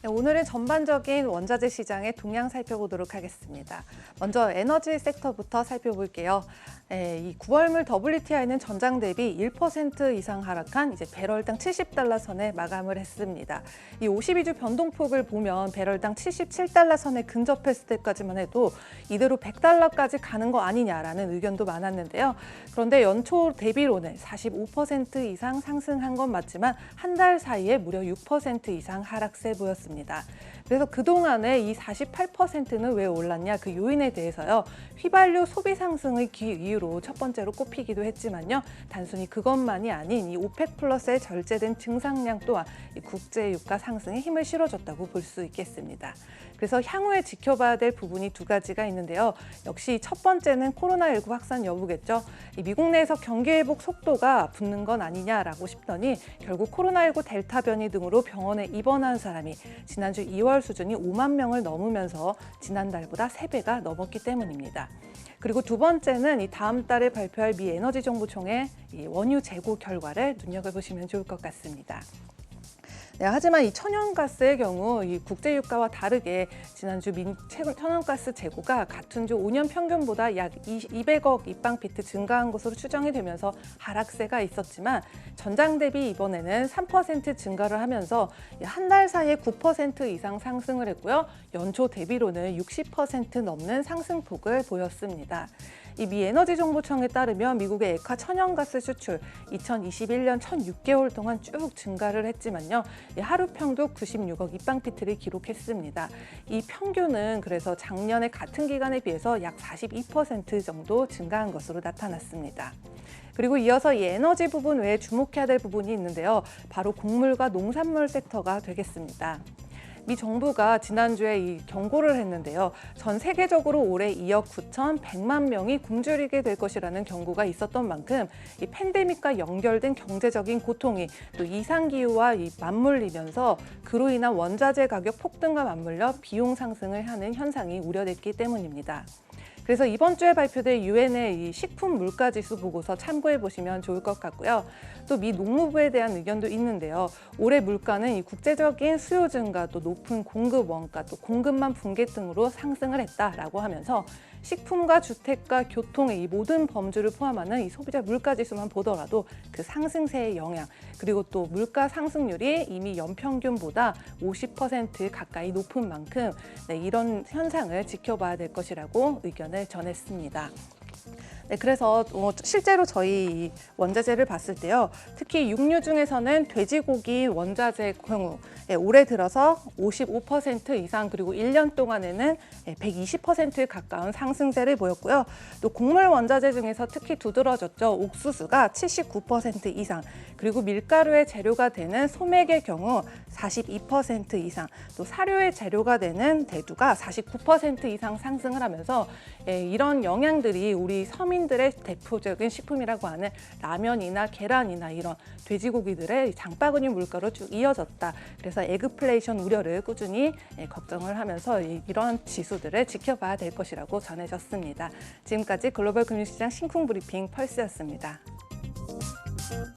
네, 오늘은 전반적인 원자재 시장의 동향 살펴보도록 하겠습니다. 먼저 에너지 섹터부터 살펴볼게요. 이 9월물 WTI는 전장 대비 1% 이상 하락한 배럴당 70달러 선에 마감을 했습니다. 이 52주 변동폭을 보면 배럴당 77달러 선에 근접했을 때까지만 해도 이대로 100달러까지 가는 거 아니냐라는 의견도 많았는데요. 그런데 연초 대비로는 45% 이상 상승한 건 맞지만 한 달 사이에 무려 6% 이상 하락세 보였습니다. 그래서 그동안에 이 48%는 왜 올랐냐 그 요인에 대해서요. 휘발유 소비 상승의 이유로 첫 번째로 꼽히기도 했지만요. 단순히 그것만이 아닌 이 오펙 플러스에 절제된 증상량 또한 이 국제 유가 상승에 힘을 실어줬다고 볼 수 있겠습니다. 그래서 향후에 지켜봐야 될 부분이 두 가지가 있는데요. 역시 첫 번째는 코로나19 확산 여부겠죠. 이 미국 내에서 경기 회복 속도가 붙는 건 아니냐라고 싶더니 결국 코로나19 델타 변이 등으로 병원에 입원한 사람이 지난주 2월 수준이 5만 명을 넘으면서 지난달보다 3배가 넘었기 때문입니다. 그리고 두 번째는 이 다음 달에 발표할 미 에너지정보청의 이 원유 재고 결과를 눈여겨보시면 좋을 것 같습니다. 네, 하지만 이 천연가스의 경우 이 국제유가와 다르게 지난주 천연가스 재고가 같은 주 5년 평균보다 약 200억 입방피트 증가한 것으로 추정이 되면서 하락세가 있었지만 전장 대비 이번에는 3% 증가를 하면서 한 달 사이에 9% 이상 상승을 했고요. 연초 대비로는 60% 넘는 상승폭을 보였습니다. 이 미 에너지정보청에 따르면 미국의 액화 천연가스 수출 2021년 1,006개월 동안 쭉 증가를 했지만요. 하루 평균 96억 입방피트를 기록했습니다. 이 평균은 그래서 작년의 같은 기간에 비해서 약 42% 정도 증가한 것으로 나타났습니다. 그리고 이어서 이 에너지 부분 외에 주목해야 될 부분이 있는데요. 바로 곡물과 농산물 섹터가 되겠습니다. 미 정부가 지난주에 이 경고를 했는데요. 전 세계적으로 올해 2억 9,100만 명이 굶주리게 될 것이라는 경고가 있었던 만큼 이 팬데믹과 연결된 경제적인 고통이 또 이상기후와 맞물리면서 그로 인한 원자재 가격 폭등과 맞물려 비용 상승을 하는 현상이 우려됐기 때문입니다. 그래서 이번 주에 발표될 유엔의 이 식품 물가 지수 보고서 참고해 보시면 좋을 것 같고요. 또 미 농무부에 대한 의견도 있는데요. 올해 물가는 이 국제적인 수요 증가, 또 높은 공급 원가, 또 공급망 붕괴 등으로 상승을 했다라고 하면서 식품과 주택과 교통의 이 모든 범주를 포함하는 이 소비자 물가 지수만 보더라도 그 상승세의 영향, 그리고 또 물가 상승률이 이미 연평균보다 50% 가까이 높은 만큼 이런 현상을 지켜봐야 될 것이라고 의견을 전했습니다. 네, 그래서 실제로 저희 원자재를 봤을 때요. 특히 육류 중에서는 돼지고기 원자재 경우 올해 들어서 55% 이상 그리고 1년 동안에는 120%에 가까운 상승세를 보였고요. 또 곡물 원자재 중에서 특히 두드러졌죠. 옥수수가 79% 이상 그리고 밀가루의 재료가 되는 소맥의 경우 42% 이상 또 사료의 재료가 되는 대두가 49% 이상 상승을 하면서 이런 영향들이 우리 서민들의 대표적인 식품이라고 하는 라면이나 계란이나 이런 돼지고기들의 장바구니 물가로 쭉 이어졌다. 그래서 에그플레이션 우려를 꾸준히 걱정을 하면서 이런 지수들을 지켜봐야 될 것이라고 전해졌습니다. 지금까지 글로벌 금융시장 심쿵 브리핑 펄스였습니다.